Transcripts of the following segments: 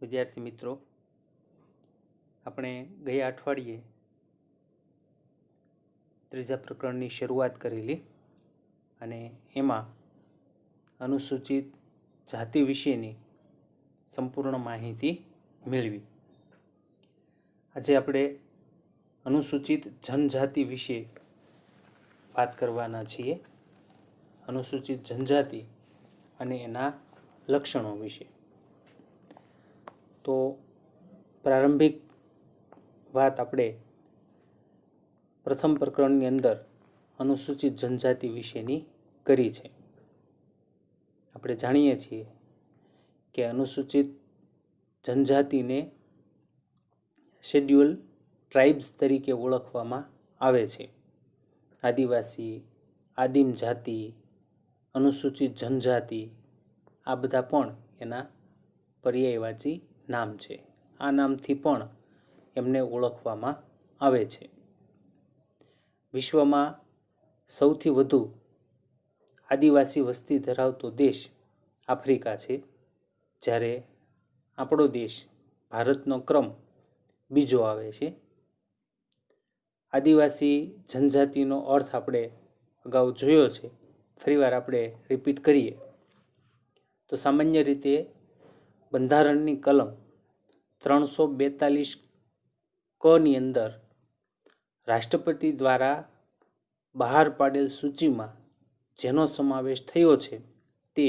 વિદ્યાર્થી મિત્રો, આપણે ગયા અઠવાડિયે ત્રીજા પ્રકરણની શરૂઆત કરેલી અને એમાં અનુસૂચિત જાતિ વિશેની સંપૂર્ણ માહિતી મેળવી. આજે આપણે અનુસૂચિત જનજાતિ વિશે વાત કરવાના છીએ. અનુસૂચિત જનજાતિ અને એના લક્ષણો વિશે. તો પ્રારંભિક વાત આપણે પ્રથમ પ્રકરણની અંદર અનુસૂચિત જનજાતિ વિશેની કરી છે. આપણે જાણીએ છીએ કે અનુસૂચિત જનજાતિને શેડ્યુલ ટ્રાઇબ્સ તરીકે ઓળખવામાં આવે છે. આદિવાસી, આદિમ જાતિ, અનુસૂચિત જનજાતિ આ બધા પણ એના પર્યાયવાચી નામ છે. આ નામથી પણ એમને ઓળખવામાં આવે છે. વિશ્વમાં સૌથી વધુ આદિવાસી વસ્તી ધરાવતો દેશ આફ્રિકા છે, જ્યારે આપણો દેશ ભારતનો ક્રમ બીજો આવે છે. આદિવાસી જનજાતિનો અર્થ આપણે અગાઉ જોયો છે, ફરીવાર આપણે રિપીટ કરીએ તો સામાન્ય રીતે બંધારણની કલમ 342 કની અંદર રાષ્ટ્રપતિ દ્વારા બહાર પાડેલ સૂચિમાં જેનો સમાવેશ થયો છે તે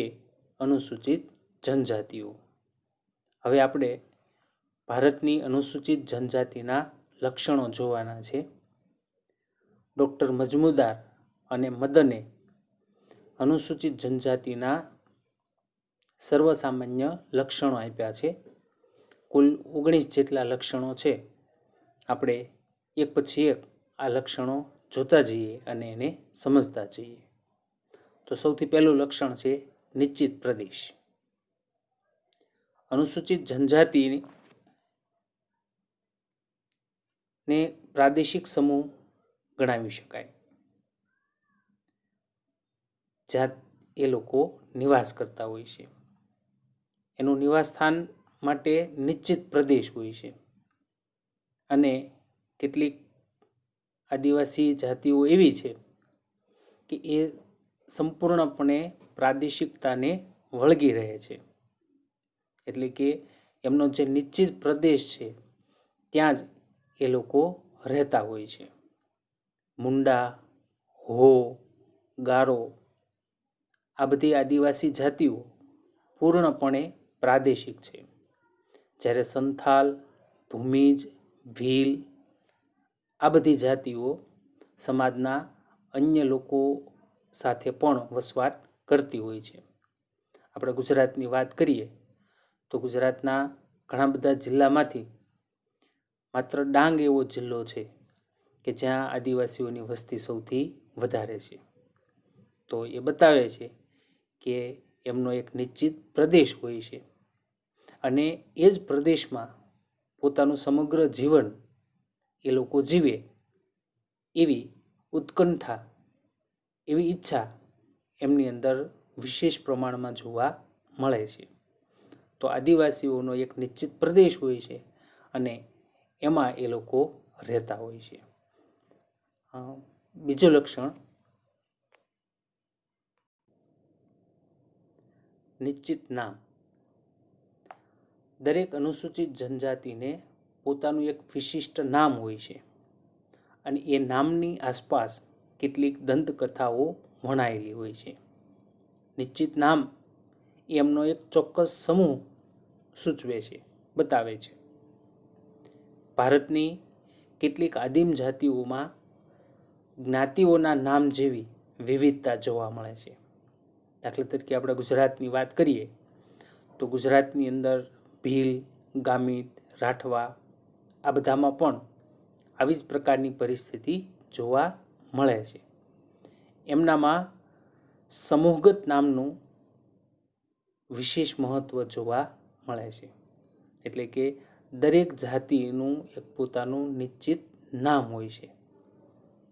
અનુસૂચિત જનજાતિઓ. હવે આપણે ભારતની અનુસૂચિત જનજાતિના લક્ષણો જોવાના છે. ડૉક્ટર મજમુદાર અને મદને અનુસૂચિત જનજાતિના સર્વસામાન્ય લક્ષણો આપ્યા છે. કુલ 19 જેટલા લક્ષણો છે. આપણે એક પછી એક આ લક્ષણો જોતા જઈએ અને એને સમજતા જઈએ. તો સૌથી પહેલું લક્ષણ છે નિશ્ચિત પ્રદેશ. અનુસૂચિત જનજાતિને પ્રાદેશિક સમૂહ ગણાવી શકાય, જ્યાં એ લોકો નિવાસ કરતા હોય છે. એનું નિવાસ સ્થાન માટે નિશ્ચિત પ્રદેશ હોય છે. અને કેટલીક આદિવાસી જાતિઓ એવી છે કે એ સંપૂર્ણપણે પ્રાદેશિકતાને વળગી રહે છે. એટલે કે એમનો જે નિશ્ચિત પ્રદેશ છે ત્યાં જ એ લોકો રહેતા હોય છે. મુંડા, હો, ગારો આ બધી આદિવાસી જાતિઓ પૂર્ણપણે પ્રાદેશિક છે. જ્યારે સંથાલ, ભૂમિજ, ભીલ આ બધી જાતિઓ સમાજના અન્ય લોકો સાથે પણ વસવાટ કરતી હોય છે. આપણે ગુજરાતની વાત કરીએ તો ગુજરાતના ઘણા બધા જિલ્લામાંથી માત્ર ડાંગ એવો જિલ્લો છે કે જ્યાં આદિવાસીઓની વસ્તી સૌથી વધારે છે. તો એ બતાવે છે કે એમનો એક નિશ્ચિત પ્રદેશ હોય છે અને એ જ પ્રદેશમાં પોતાનું સમગ્ર જીવન એ લોકો જીવે એવી ઉત્કંઠા, એવી ઈચ્છા એમની અંદર વિશેષ પ્રમાણમાં જોવા મળે છે. તો આદિવાસીઓનો એક નિશ્ચિત પ્રદેશ હોય છે અને એમાં એ લોકો રહેતા હોય છે. બીજું લક્ષણ નિશ્ચિત નામ. દરેક અનુસૂચિત જનજાતિને પોતાનું એક વિશિષ્ટ નામ હોય છે અને એ નામની આસપાસ કેટલીક દંતકથાઓ વણાયેલી હોય છે. નિશ્ચિત નામ એ એમનો એક ચોક્કસ સમૂહ સૂચવે છે, બતાવે છે. ભારતની કેટલીક આદિમ જાતિઓમાં જ્ઞાતિઓના નામ જેવી વિવિધતા જોવા મળે છે. દાખલા તરીકે આપણે ગુજરાતની વાત કરીએ તો ગુજરાતની અંદર ભીલ, ગામિત, રાઠવા આ બધામાં પણ આવી જ પ્રકારની પરિસ્થિતિ જોવા મળે છે. એમનામાં સમૂહગત નામનું વિશેષ મહત્ત્વ જોવા મળે છે. એટલે કે દરેક જાતિનું એક પોતાનું નિશ્ચિત નામ હોય છે.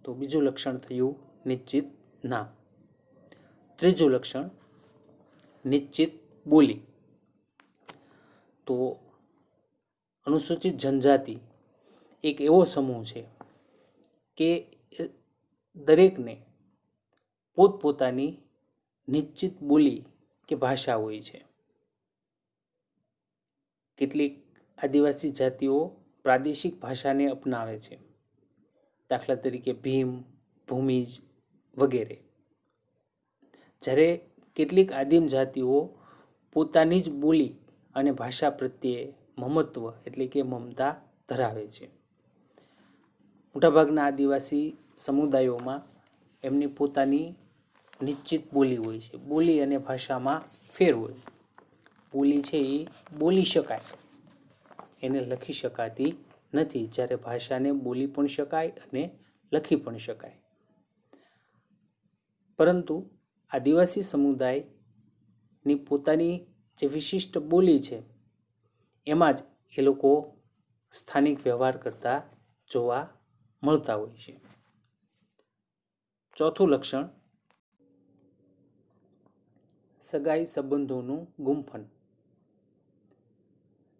તો બીજું લક્ષણ થયું નિશ્ચિત નામ. ત્રીજું લક્ષણ નિશ્ચિત બોલી. તો અનુસૂચિત જનજાતિ એક એવો સમૂહ છે કે દરેકને પોતપોતાની નિશ્ચિત બોલી કે ભાષા હોય છે. કેટલીક આદિવાસી જાતિઓ પ્રાદેશિક ભાષાને અપનાવે છે, દાખલા તરીકે ભીમ, ભૂમિજ વગેરે. જ્યારે કેટલીક આદિમ જાતિઓ પોતાની જ બોલી અને ભાષા પ્રત્યે મમત્વ એટલે કે મમતા ધરાવે છે. મોટાભાગના આદિવાસી સમુદાયોમાં એમની પોતાની નિશ્ચિત બોલી હોય છે. બોલી અને ભાષામાં ફેર હોય. બોલી છે એ બોલી શકાય, એને લખી શકાતી નથી, જ્યારે ભાષાને બોલી પણ શકાય અને લખી પણ શકાય. પરંતુ આદિવાસી સમુદાયની પોતાની જે વિશિષ્ટ બોલી છે એમાં જ એ લોકો સ્થાનિક વ્યવહાર કરતા જોવા મળતા હોય છે. ચોથું લક્ષણ, સગાઈ સંબંધોનું ગુંફન.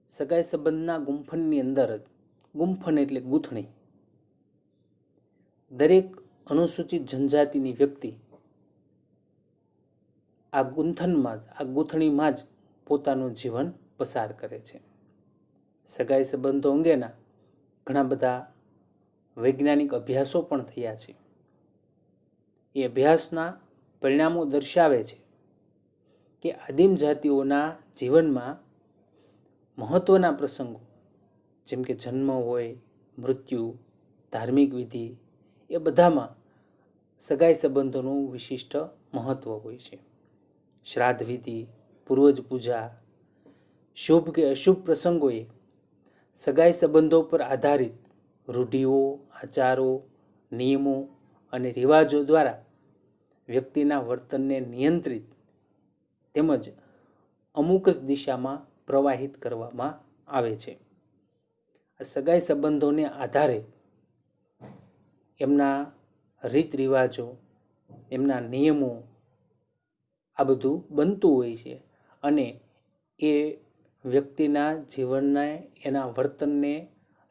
સગાઈ સંબંધના ગુંફનની અંદર જ, ગુંફન એટલે ગૂંથણી, દરેક અનુસૂચિત જનજાતિની વ્યક્તિ આ ગૂંથણીમાં જ પોતાનું જીવન પસાર કરે છે. સગાઈ સંબંધો અંગેના ઘણા બધા વૈજ્ઞાનિક અભ્યાસો પણ થયા છે. એ અભ્યાસના પરિણામો દર્શાવે છે કે આદિમ જાતિઓના જીવનમાં મહત્ત્વના પ્રસંગો જેમ કે જન્મ હોય, મૃત્યુ, ધાર્મિક વિધિ, એ બધામાં સગાઈ સંબંધોનું વિશિષ્ટ મહત્ત્વ હોય છે. શ્રાદ્ધ વિધિ, પૂર્વજ પૂજા, શુભ કે અશુભ પ્રસંગોએ સગાઈ સંબંધો પર આધારિત રૂઢિઓ, આચારો, નિયમો અને રિવાજો દ્વારા વ્યક્તિના વર્તનને નિયંત્રિત તેમજ અમુક જ દિશામાં પ્રવાહિત કરવામાં આવે છે. આ સગાઈ સંબંધોને આધારે એમના રીત રિવાજો, એમના નિયમો, આ બધું બનતું હોય છે અને એ વ્યક્તિના જીવનને, એના વર્તનને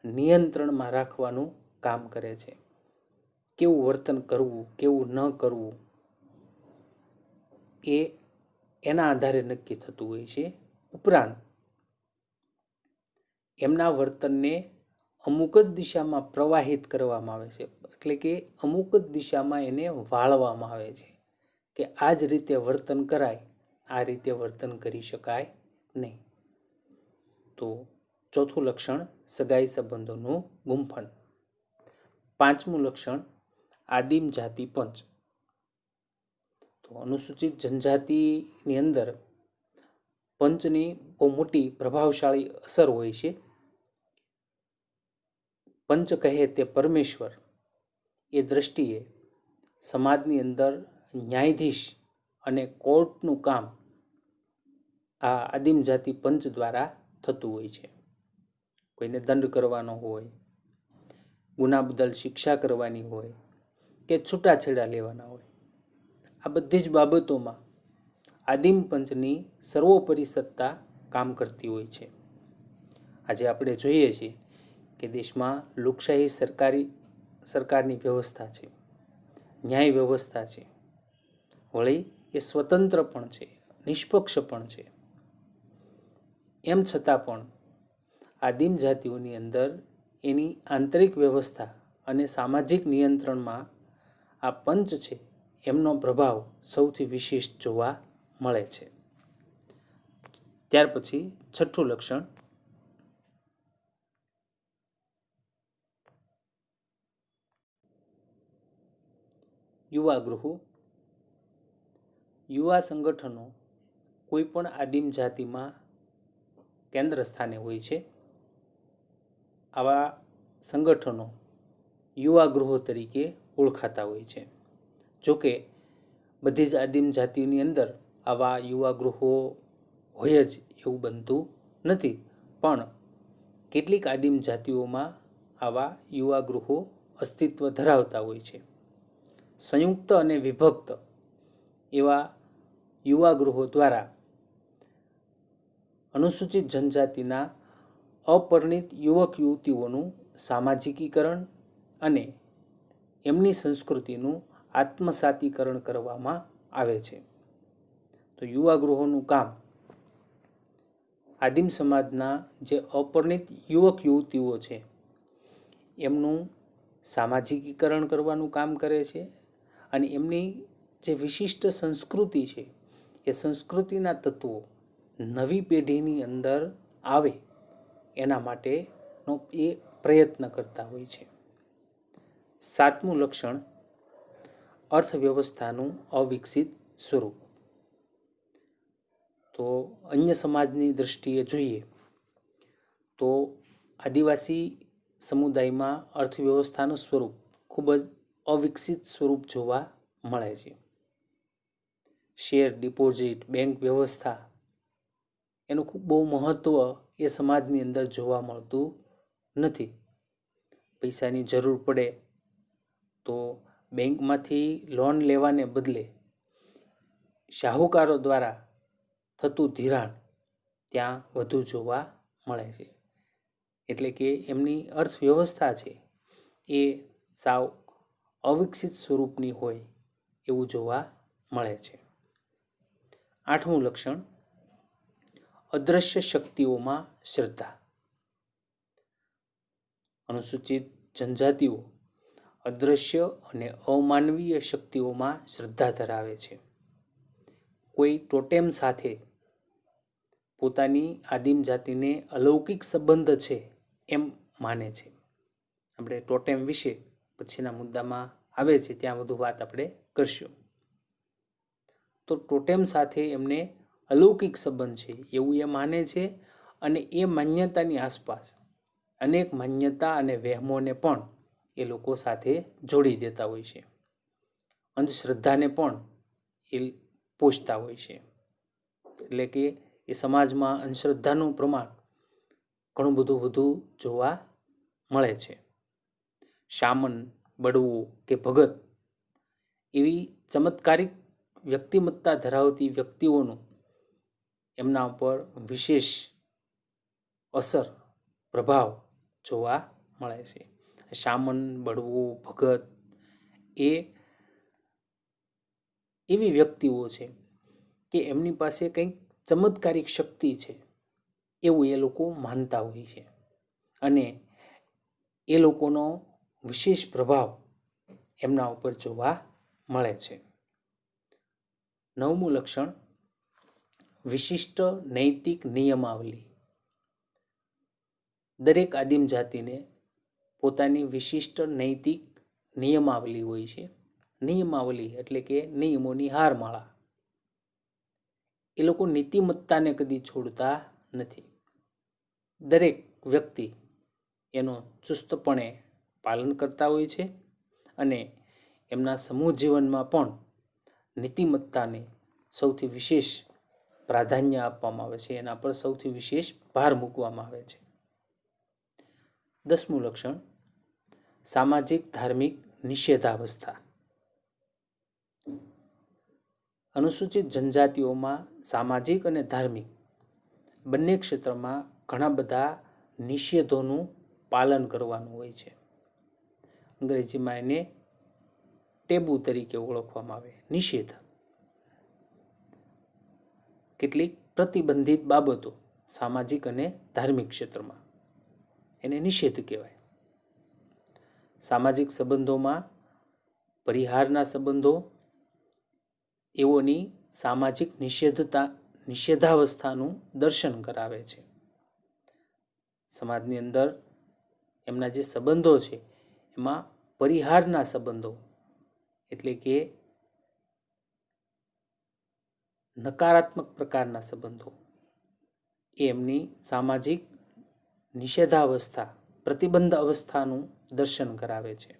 નિયંત્રણમાં રાખવાનું કામ કરે છે. કેવું વર્તન કરવું, કેવું ન કરવું, એ એના આધારે નક્કી થતું હોય છે. ઉપરાંત એમના વર્તનને અમુક જ દિશામાં પ્રવાહિત કરવામાં આવે છે, એટલે કે અમુક જ દિશામાં એને વાળવામાં આવે છે કે આ જ રીતે વર્તન કરાય, આ રીતે વર્તન કરી શકાય નહીં. તો ચોથું લક્ષણ, સગાઈ સંબંધોનું ગુંફન. પાંચમું લક્ષણ, આદિમ જાતિ પંચ. તો અનુસૂચિત જનજાતિની અંદર પંચની બહુ મોટી પ્રભાવશાળી અસર હોય છે. પંચ કહે તે પરમેશ્વર એ દ્રષ્ટિએ સમાજની અંદર ન્યાયાધીશ અને કોર્ટનું કામ આ આદિમ જાતિ પંચ દ્વારા થતું હોય છે. કોઈને દંડ કરવાનો હોય, ગુના બદલ શિક્ષા કરવાની હોય કે છૂટાછેડા લેવાના હોય, આ બધી જ બાબતોમાં આદિમ પંચની સર્વોપરી સત્તા કામ કરતી હોય છે. આજે આપણે જોઈએ છીએ કે દેશમાં લોકશાહી સરકારની વ્યવસ્થા છે, ન્યાય વ્યવસ્થા છે, વળી એ સ્વતંત્ર પણ છે, નિષ્પક્ષ પણ છે. એમ છતાં પણ આદિમ જાતિઓની અંદર એની આંતરિક વ્યવસ્થા અને સામાજિક નિયંત્રણમાં આ પંચ છે એમનો પ્રભાવ સૌથી વિશેષ જોવા મળે છે. ત્યાર પછી છઠ્ઠું લક્ષણ, યુવા ગૃહો. યુવા સંગઠનો કોઈ પણ આદિમ જાતિમાં કેન્દ્ર સ્થાને હોય છે. આવા સંગઠનો યુવા ગૃહો તરીકે ઓળખાતા હોય છે. જોકે બધી જ આદિમ જાતિઓની અંદર આવા યુવા ગૃહો હોય જ એવું બનતું નથી, પણ કેટલીક આદિમ જાતિઓમાં આવા યુવા ગૃહો અસ્તિત્વ ધરાવતા હોય છે. સંયુક્ત અને વિભક્ત એવા યુવા ગૃહો દ્વારા અનુસૂચિત જનજાતિના અપરિણિત યુવક યુવતીઓનું સામાજિકીકરણ અને એમની સંસ્કૃતિનું આત્મસાતીકરણ કરવામાં આવે છે. તો યુવા ગૃહોનું કામ આદિમ સમાજના જે અપરિણિત યુવક યુવતીઓ છે એમનું સામાજિકીકરણ કરવાનું કામ કરે છે અને એમની જે વિશિષ્ટ સંસ્કૃતિ છે એ સંસ્કૃતિના તત્વો નવી પેઢીની અંદર આવે એના માટેનો એ પ્રયત્ન કરતા હોય છે. 7મું લક્ષણ અર્થવ્યવસ્થાનું અવિકસિત સ્વરૂપ. તો અન્ય સમાજની દૃષ્ટિએ જોઈએ તો આદિવાસી સમુદાયમાં અર્થવ્યવસ્થાનું સ્વરૂપ ખૂબ જ અવિકસિત સ્વરૂપ જોવા મળે છે. શેર, ડિપોઝિટ, બેંક વ્યવસ્થા એનું ખૂબ બહુ મહત્ત્વ એ સમાજની અંદર જોવા મળતું નથી. પૈસાની જરૂર પડે તો બેંકમાંથી લોન લેવાને બદલે શાહુકારો દ્વારા થતું ધિરાણ ત્યાં વધુ જોવા મળે છે. એટલે કે એમની અર્થવ્યવસ્થા છે એ સાવ અવિકસિત સ્વરૂપની હોય એવું જોવા મળે છે. 8મું લક્ષણ અદૃશ્ય શક્તિઓમાં શ્રદ્ધા. અનુસૂચિત જનજાતિઓ અદૃશ્ય અને અમાનવીય શક્તિઓમાં શ્રદ્ધા ધરાવે છે. કોઈ ટોટેમ સાથે પોતાની આદિમ જાતિને અલૌકિક સંબંધ છે એમ માને છે. આપણે ટોટેમ વિશે પછીના મુદ્દામાં આવે છે ત્યાં વધુ વાત આપણે કરશું. તો ટોટેમ સાથે એમને અલૌકિક સંબંધ છે એવું એ માને છે અને એ માન્યતાની આસપાસ અનેક માન્યતા અને વહેમોને પણ એ લોકો સાથે જોડી દેતા હોય છે. અંધશ્રદ્ધાને પણ એ પોષતા હોય છે. એટલે કે એ સમાજમાં અંધશ્રદ્ધાનું પ્રમાણ ઘણું બધું વધુ જોવા મળે છે. શામન, બળવો કે ભગત એવી ચમત્કારિક વ્યક્તિમત્તા ધરાવતી વ્યક્તિઓનું એમના ઉપર વિશેષ અસર, પ્રભાવ જોવા મળે છે. શામન, બળવો, ભગત એ એવી વ્યક્તિઓ છે કે એમની પાસે કંઈક ચમત્કારિક શક્તિ છે એવું એ લોકો માનતા હોય છે અને એ લોકોનો વિશેષ પ્રભાવ એમના ઉપર જોવા મળે છે. 9મું લક્ષણ વિશિષ્ટ નૈતિક નિયમાવલી. દરેક આદિમ જાતિને પોતાની વિશિષ્ટ નૈતિક નિયમાવલી હોય છે. નિયમાવલી એટલે કે નિયમોની હારમાળા. એ લોકો નીતિમત્તાને કદી છોડતા નથી. દરેક વ્યક્તિ એનો ચુસ્તપણે પાલન કરતા હોય છે અને એમના સમૂહ જીવનમાં પણ નીતિમત્તાને સૌથી વિશેષ પ્રાધાન્ય આપવામાં આવે છે. એના પર સૌથી વિશેષ ભાર મૂકવામાં આવે છે. 10મું લક્ષણ સામાજિક ધાર્મિક નિષેધાવસ્થા. અનુસૂચિત જનજાતિઓમાં સામાજિક અને ધાર્મિક બંને ક્ષેત્રમાં ઘણા બધા નિષેધોનું પાલન કરવાનું હોય છે. અંગ્રેજીમાં એને ટેબુ તરીકે ઓળખવામાં આવે. નિષેધ કેટલીક પ્રતિબંધિત બાબતો સામાજિક અને ધાર્મિક ક્ષેત્રમાં એને નિષેધ કહેવાય. સામાજિક સંબંધોમાં પરિહારના સંબંધો એઓની સામાજિક નિષેધાવસ્થાનું દર્શન કરાવે છે. સમાજની અંદર એમના જે સંબંધો છે એમાં પરિહારના સંબંધો એટલે કે નકારાત્મક પ્રકારના સંબંધો એ એમની સામાજિક નિષેધાવસ્થા, પ્રતિબંધ અવસ્થાનું દર્શન કરાવે છે.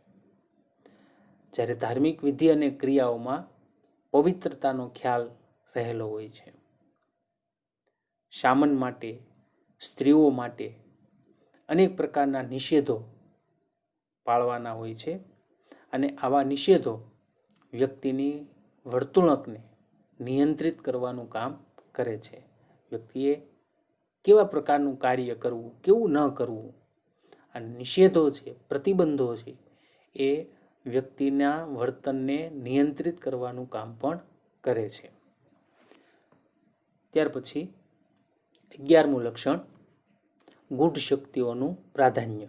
જ્યારે ધાર્મિક વિધિ અને ક્રિયાઓમાં પવિત્રતાનો ખ્યાલ રહેલો હોય છે. શામન માટે, સ્ત્રીઓ માટે અનેક પ્રકારના નિષેધો પાળવાના હોય છે અને આવા નિષેધો વ્યક્તિની વર્તણૂકને નિયંત્રિત કરવાનું કામ કરે છે. વ્યક્તિએ કેવા પ્રકારનું કાર્ય કરવું, કેવું ન કરવું. આ નિષેધો છે, પ્રતિબંધો છે, એ વ્યક્તિના વર્તનને નિયંત્રિત કરવાનું કામ પણ કરે છે. ત્યાર પછી 11મું લક્ષણ ગૂઢ શક્તિઓનું પ્રાધાન્ય.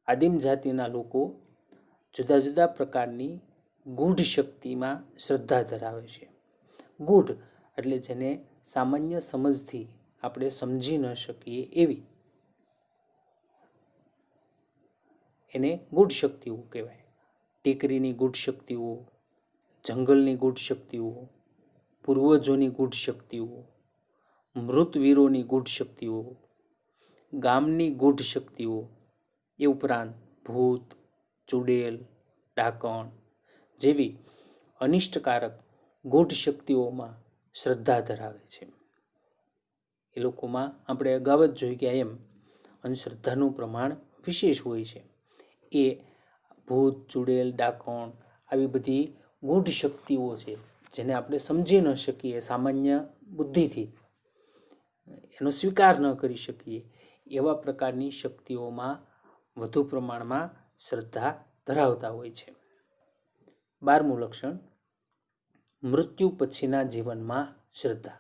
આદિમ જાતિના લોકો જુદા જુદા પ્રકારની ગૂઢ શક્તિમાં શ્રદ્ધા ધરાવે છે. ગૂઢ એટલે જેને સામાન્ય સમજથી આપણે સમજી ન શકીએ એવી, એને ગૂઢ શક્તિઓ કહેવાય. ટેકરીની ગૂઢ શક્તિઓ, જંગલની ગૂઢ શક્તિઓ, પૂર્વજોની ગૂઢ શક્તિઓ, મૃતવીરોની ગૂઢ શક્તિઓ, ગામની ગૂઢ શક્તિઓ, એ ઉપરાંત ભૂત, ચુડેલ, ડાકણ જેવી અનિષ્ટકારક ગૂઢ શક્તિઓમાં શ્રદ્ધા ધરાવે છે. એ લોકોમાં આપણે અગાઉ જ જોઈ ગયા એમ અંધશ્રદ્ધાનું પ્રમાણ વિશેષ હોય છે. એ ભૂત, ચુડેલ, ડાકણ આવી બધી ગૂઢ શક્તિઓ છે જેને આપણે સમજી ન શકીએ, સામાન્ય બુદ્ધિથી એનો સ્વીકાર ન કરી શકીએ, એવા પ્રકારની શક્તિઓમાં વધુ પ્રમાણમાં શ્રદ્ધા ધરાવતા હોય છે. 12મું લક્ષણ મૃત્યુ પછીના જીવનમાં શ્રદ્ધા.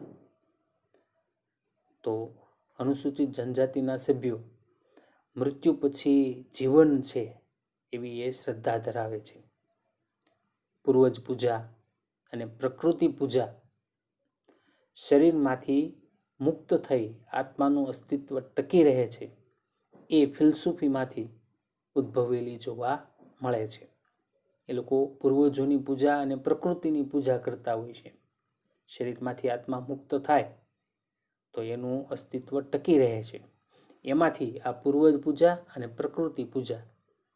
તો અનુસૂચિત જનજાતિના સભ્યો મૃત્યુ પછી જીવન છે એવી એ શ્રદ્ધા ધરાવે છે. પૂર્વજ પૂજા અને પ્રકૃતિ પૂજા, શરીરમાંથી મુક્ત થઈ આત્માનું અસ્તિત્વ ટકી રહે છે, એ ફિલસૂફીમાંથી ઉદ્ભવેલી જોવા મળે છે. એ લોકો પૂર્વજોની પૂજા અને પ્રકૃતિની પૂજા કરતા હોય છે. શરીરમાંથી આત્મા મુક્ત થાય તો એનું અસ્તિત્વ ટકી રહે છે. એમાંથી આ પૂર્વજ પૂજા અને પ્રકૃતિ પૂજા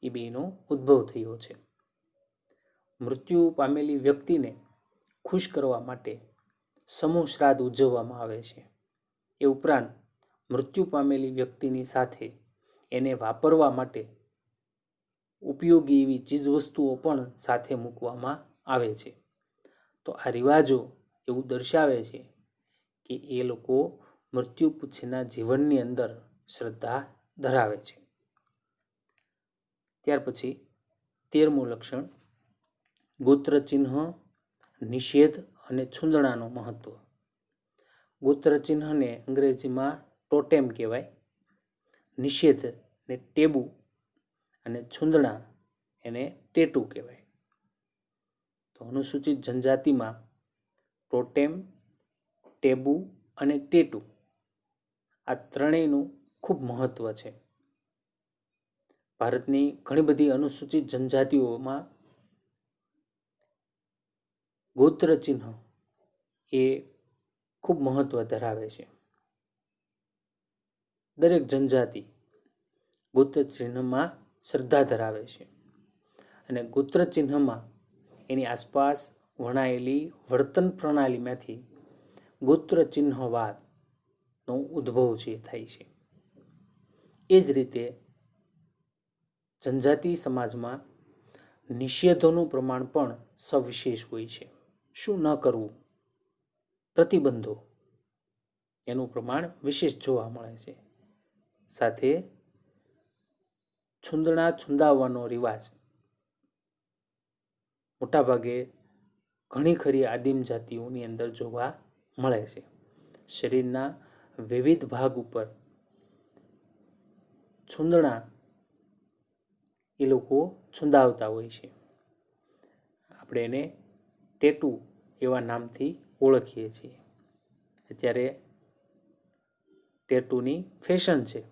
એ બેનો ઉદ્ભવ થયો છે. મૃત્યુ પામેલી વ્યક્તિને ખુશ કરવા માટે સમૂહ શ્રાદ્ધ ઉજવવામાં આવે છે. એ ઉપરાંત મૃત્યુ પામેલી વ્યક્તિની સાથે એને વાપરવા માટે ઉપયોગી એવી ચીજવસ્તુઓ પણ સાથે મૂકવામાં આવે છે. તો આ રિવાજો એવું દર્શાવે છે કે એ લોકો મૃત્યુ પછીના જીવનની અંદર શ્રદ્ધા ધરાવે છે. ત્યાર પછી 13મું લક્ષણ ગોત્રચિહ્ન, નિષેધ અને છૂંદણાનું મહત્વ. ગોત્રચિહ્નને અંગ્રેજીમાં ટોટેમ કહેવાય, નિષેધ ને ટેબુ અને છૂંદણા એને ટેટુ કહેવાય. તો અનુસૂચિત જનજાતિમાં ટોટેમ, ટેબુ અને ટેટુ આ ત્રણેયનું ખૂબ મહત્વ છે. ભારતની ઘણી બધી અનુસૂચિત જનજાતિઓમાં ગોત્રચિહ્ન એ ખૂબ મહત્વ ધરાવે છે. દરેક જનજાતિ ગોત્રચિહ્નમાં શ્રદ્ધા ધરાવે છે અને ગોત્રચિહ્નમાં એની આસપાસ વણાયેલી વર્તન પ્રણાલીમાંથી ગોત્રચિહ્નવાદનો ઉદ્ભવ છે થાય છે. એ જ રીતે જનજાતિ સમાજમાં નિષેધોનું પ્રમાણ પણ સવિશેષ હોય છે. શું ન કરવું, પ્રતિબંધો, એનું પ્રમાણ વિશેષ જોવા મળે છે. સાથે છૂંદણા છૂંદાવવાનો રિવાજ મોટાભાગે ઘણી ખરી આદિમ જાતિઓની અંદર જોવા મળે છે. શરીરના વિવિધ ભાગ ઉપર છૂંદણા એ લોકો છૂંદાવતા હોય છે. આપણે એને ટેટુ એવા નામથી ઓળખીએ છીએ. અત્યારે ટેટુની ફેશન છે.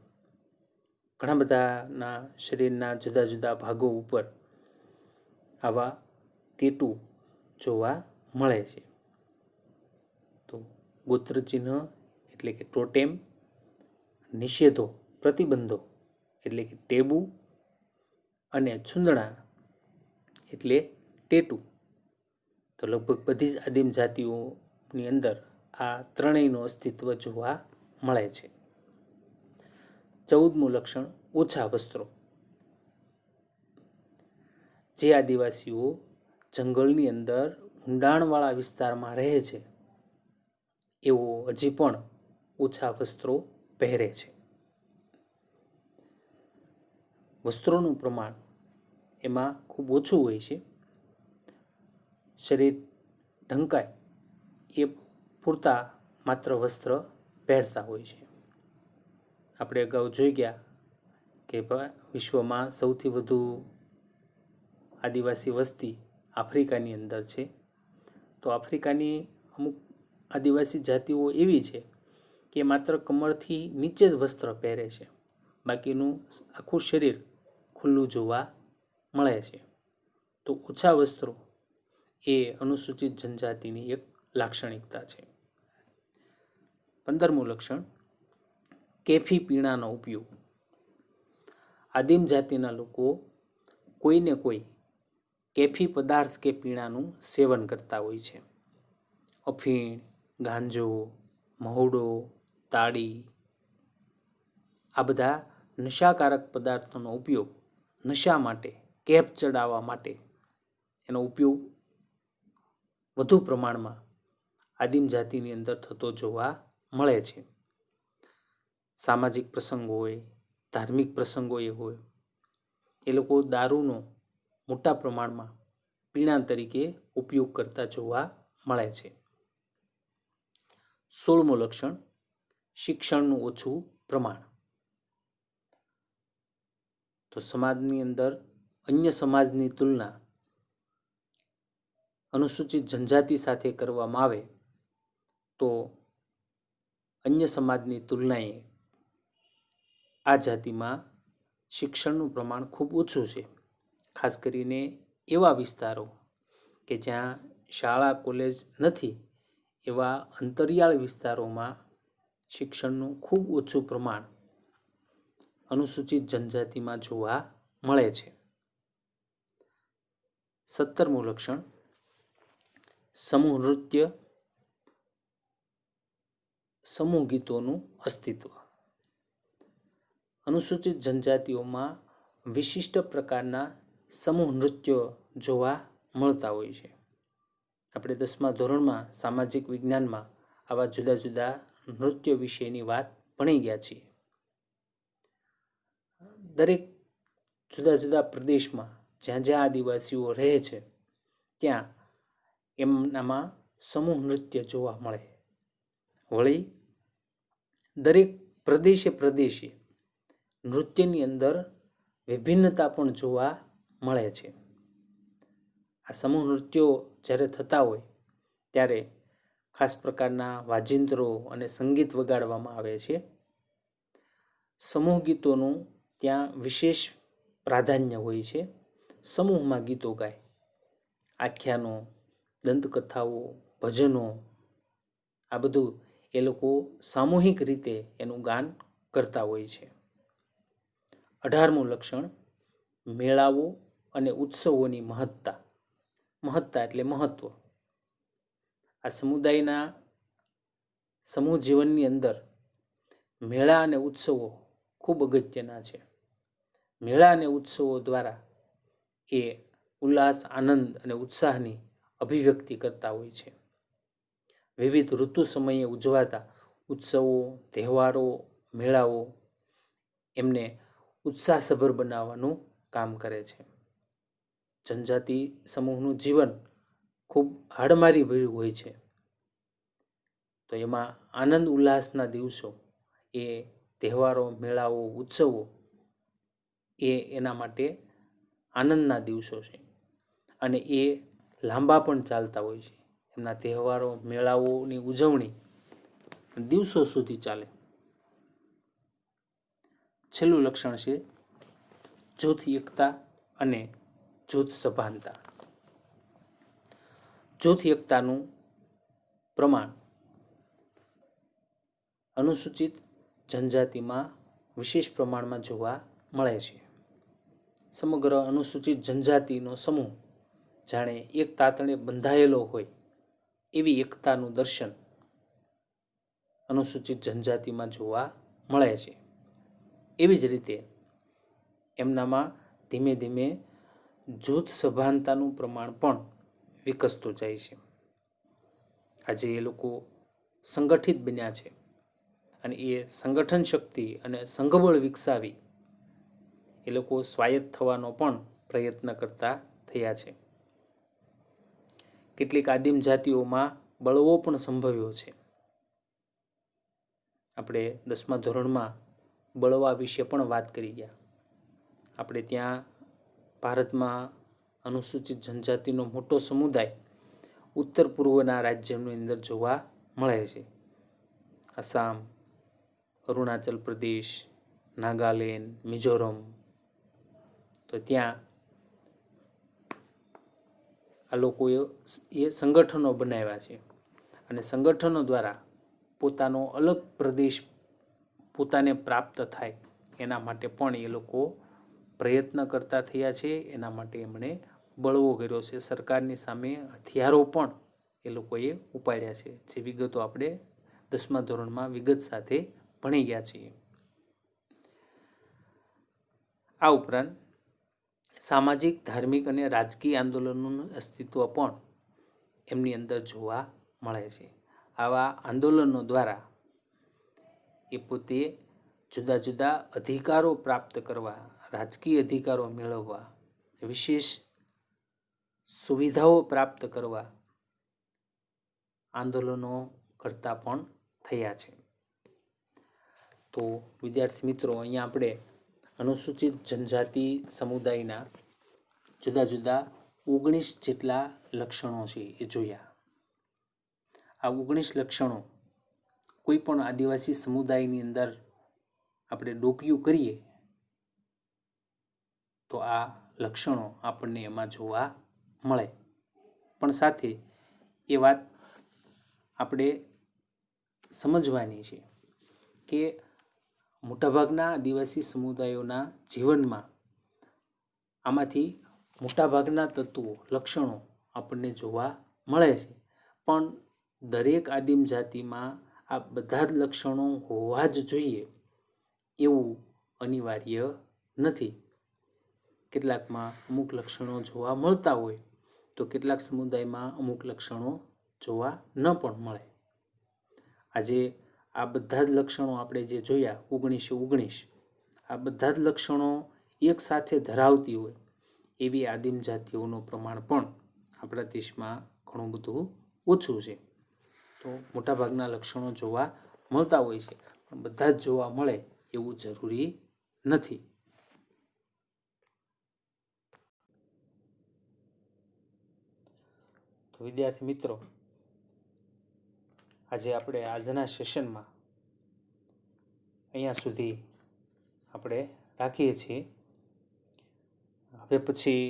ઘણા બધાના શરીરના જુદા જુદા ભાગો ઉપર આવા ટેટુ જોવા મળે છે. તો ગોત્રચિહ્ન એટલે કે ટોટેમ, નિષેધો, પ્રતિબંધો એટલે કે ટેબુ અને છૂંદણા એટલે ટેટુ. તો લગભગ બધી જ આદિમ જાતિઓની અંદર આ ત્રણેયનું અસ્તિત્વ જોવા મળે છે. 14મું લક્ષણ ઓછા વસ્ત્રો. જે આદિવાસીઓ જંગલની અંદર ઊંડાણવાળા વિસ્તારમાં રહે છે એવો હજી પણ ઓછા વસ્ત્રો પહેરે છે. વસ્ત્રોનું પ્રમાણ એમાં ખૂબ ઓછું હોય છે. શરીર ઢંકાય એ પૂરતા માત્ર વસ્ત્ર પહેરતા હોય છે. આપણે અગાઉ જોઈ ગયા કે વિશ્વમાં સૌથી વધુ આદિવાસી વસ્તી આફ્રિકાની અંદર છે. તો આફ્રિકાની અમુક આદિવાસી જાતિઓ એવી છે કે માત્ર કમરથી નીચે જ વસ્ત્ર પહેરે છે, બાકીનું આખું શરીર ખુલ્લું જોવા મળે છે. તો ઓછા વસ્ત્રો એ અનુસૂચિત જનજાતિની એક લાક્ષણિકતા છે. 15મું લક્ષણ, કેફી પીણાનો ઉપયોગ. આદિમ જાતિના લોકો કોઈને કોઈ કેફી પદાર્થ કે પીણાનું સેવન કરતા હોય છે. અફીણ, ગાંજો, મહુડો, તાડી, આ બધા નશાકારક પદાર્થોનો ઉપયોગ નશા માટે, કેફ ચડાવવા માટે એનો ઉપયોગ વધુ પ્રમાણમાં આદિમ જાતિની અંદર થતો જોવા મળે છે. સામાજિક પ્રસંગો હોય, ધાર્મિક પ્રસંગો એ હોય, એ લોકો દારૂનો મોટા પ્રમાણમાં પીણા તરીકે ઉપયોગ કરતા જોવા મળે છે. 16મું લક્ષણ, શિક્ષણનું ઓછું પ્રમાણ. તો સમાજની અંદર અન્ય સમાજની તુલના અનુસૂચિત જનજાતિ સાથે કરવામાં આવે તો અન્ય સમાજની તુલનાએ આ જાતિમાં શિક્ષણનું પ્રમાણ ખૂબ ઓછું છે. ખાસ કરીને એવા વિસ્તારો કે જ્યાં શાળા કોલેજ નથી, એવા અંતરિયાળ વિસ્તારોમાં શિક્ષણનું ખૂબ ઓછું પ્રમાણ અનુસૂચિત જનજાતિમાં જોવા મળે છે. 17મું લક્ષણ, સમૂહ નૃત્ય, સમૂહ ગીતોનું અસ્તિત્વ. અનુસૂચિત જનજાતિઓમાં વિશિષ્ટ પ્રકારના સમૂહ નૃત્યો જોવા મળતા હોય છે. આપણે 10મા ધોરણમાં સામાજિક વિજ્ઞાનમાં આવા જુદા જુદા નૃત્ય વિશેની વાત ભણી ગયા છીએ. દરેક જુદા જુદા પ્રદેશમાં જ્યાં જ્યાં આદિવાસીઓ રહે છે ત્યાં એમનામાં સમૂહ નૃત્ય જોવા મળે. વળી દરેક પ્રદેશે નૃત્યની અંદર વિભિન્નતા પણ જોવા મળે છે. આ સમૂહ નૃત્યો જ્યારે થતા હોય ત્યારે ખાસ પ્રકારના વાજિંત્રો અને સંગીત વગાડવામાં આવે છે. સમૂહ ગીતોનું ત્યાં વિશેષ પ્રાધાન્ય હોય છે. સમૂહમાં ગીતો ગાય, આખ્યાનો, દંતકથાઓ, ભજનો, આ બધું એ લોકો સામૂહિક રીતે એનું ગાન કરતા હોય છે. 18મું લક્ષણ, મેળાઓ અને ઉત્સવોની મહત્તા. મહત્તા એટલે મહત્વ. આ સમુદાયના સમૂહ જીવનની અંદર મેળા અને ઉત્સવો ખૂબ અગત્યના છે. મેળા અને ઉત્સવો દ્વારા એ ઉલ્લાસ, આનંદ અને ઉત્સાહની અભિવ્યક્તિ કરતા હોય છે. વિવિધ ઋતુ સમયે ઉજવાતા ઉત્સવો, તહેવારો, મેળાઓ એમને ઉત્સાહસભર બનાવવાનું કામ કરે છે. જનજાતિ સમૂહનું જીવન ખૂબ હાડમારી ભર્યું હોય છે. તો એમાં આનંદ ઉલ્લાસના દિવસો, એ તહેવારો, મેળાઓ, ઉત્સવો એ એના માટે આનંદના દિવસો છે અને એ લાંબા પણ ચાલતા હોય છે. એમના તહેવારો, મેળાઓની ઉજવણી દિવસો સુધી ચાલે. છેલ્લું લક્ષણ છે જૂથ એકતા અને જૂથ સભાનતા. જૂથ એકતાનું પ્રમાણ અનુસૂચિત જનજાતિમાં વિશેષ પ્રમાણમાં જોવા મળે છે. સમગ્ર અનુસૂચિત જનજાતિનો સમૂહ જાણે એક તાતણે બંધાયેલો હોય એવી એકતાનું દર્શન અનુસૂચિત જનજાતિમાં જોવા મળે છે. એવી જ રીતે એમનામાં ધીમે ધીમે જૂથ સભાનતાનું પ્રમાણ પણ વિકસતું જાય છે. આજે એ લોકો સંગઠિત બન્યા છે અને એ સંગઠન શક્તિ અને સંઘબળ વિકસાવી એ લોકો સ્વાયત્ત થવાનો પણ પ્રયત્ન કરતા થયા છે. કેટલીક આદિમ જાતિઓમાં બળવો પણ સંભવ્યો છે. આપણે 10મા ધોરણમાં બળવા વિશે પણ વાત કરી ગયા. આપણે ત્યાં ભારતમાં અનુસૂચિત જનજાતિનો મોટો સમુદાય ઉત્તર પૂર્વના રાજ્યની અંદર જોવા મળે છે. આસામ, અરુણાચલ પ્રદેશ, નાગાલેન્ડ, મિઝોરમ. તો ત્યાં આ લોકોએ સંગઠનો બનાવ્યા છે અને સંગઠનો દ્વારા પોતાનો અલગ પ્રદેશ પોતાને પ્રાપ્ત થાય એના માટે પણ એ લોકો પ્રયત્ન કરતા થયા છે. એના માટે એમણે બળવો કર્યો છે. સરકારની સામે હથિયારો પણ એ લોકોએ ઉપાડ્યા છે, જે વિગતો આપણે 10મા ધોરણમાં વિગત સાથે ભણી ગયા છીએ. આ ઉપરાંત સામાજિક, ધાર્મિક અને રાજકીય આંદોલનોનું અસ્તિત્વ પણ એમની અંદર જોવા મળે છે. આવા આંદોલનો દ્વારા એ પોતે જુદા જુદા અધિકારો પ્રાપ્ત કરવા, રાજકીય અધિકારો મેળવવા, વિશેષ સુવિધાઓ પ્રાપ્ત કરવા આંદોલનો કરતા પણ થયા છે. તો વિદ્યાર્થી મિત્રો, અહીંયા આપણે અનુસૂચિત જનજાતિ સમુદાયના જુદા જુદા 19 જેટલા લક્ષણો છે એ જોયા. આ 19 લક્ષણો કોઈ પણ આદિવાસી સમુદાયની અંદર આપણે ડોકિયું કરીએ તો આ લક્ષણો આપણને એમાં જોવા મળે. પણ સાથે એ વાત આપણે સમજવાની છે કે મોટાભાગના આદિવાસી સમુદાયોના જીવનમાં આમાંથી મોટાભાગના તત્વો, લક્ષણો આપણને જોવા મળે છે. પણ દરેક આદિમ જાતિમાં આ બધા જ લક્ષણો હોવા જ જોઈએ એવું અનિવાર્ય નથી. કેટલાકમાં અમુક લક્ષણો જોવા મળતા હોય તો કેટલાક સમુદાયમાં અમુક લક્ષણો જોવા ન પણ મળે. આજે આ બધા જ લક્ષણો આપણે જે જોયા 19 આ બધા જ લક્ષણો એક સાથે ધરાવતી હોય એવી આદિમ જાતિઓનું પ્રમાણ પણ આપણા દેશમાં ઘણું બધું ઓછું છે. તો મોટાભાગના લક્ષણો જોવા મળતા હોય છે, પણ બધા જ જોવા મળે એવું જરૂરી નથી. તો વિદ્યાર્થી મિત્રો, આજે આપણે આજના સેશનમાં અહીંયા સુધી આપણે રાખીએ છીએ. હવે પછી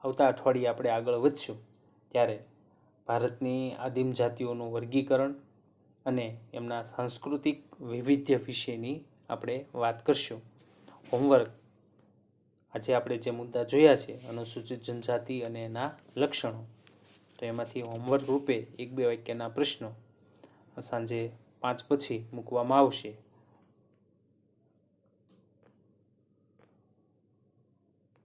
આવતા અઠવાડિયે આપણે આગળ વધશું ત્યારે ભારતની આદિમ જાતિઓનું વર્ગીકરણ અને એમના સાંસ્કૃતિક વૈવિધ્ય વિશેની આપણે વાત કરશું. હોમવર્ક આજે આપણે જે મુદ્દા જોયા છે અનુસૂચિત જનજાતિ અને એના લક્ષણો, તો એમાંથી હોમવર્ક રૂપે 1-2 વાક્યના પ્રશ્નો સાંજે 5 પછી મૂકવામાં આવશે.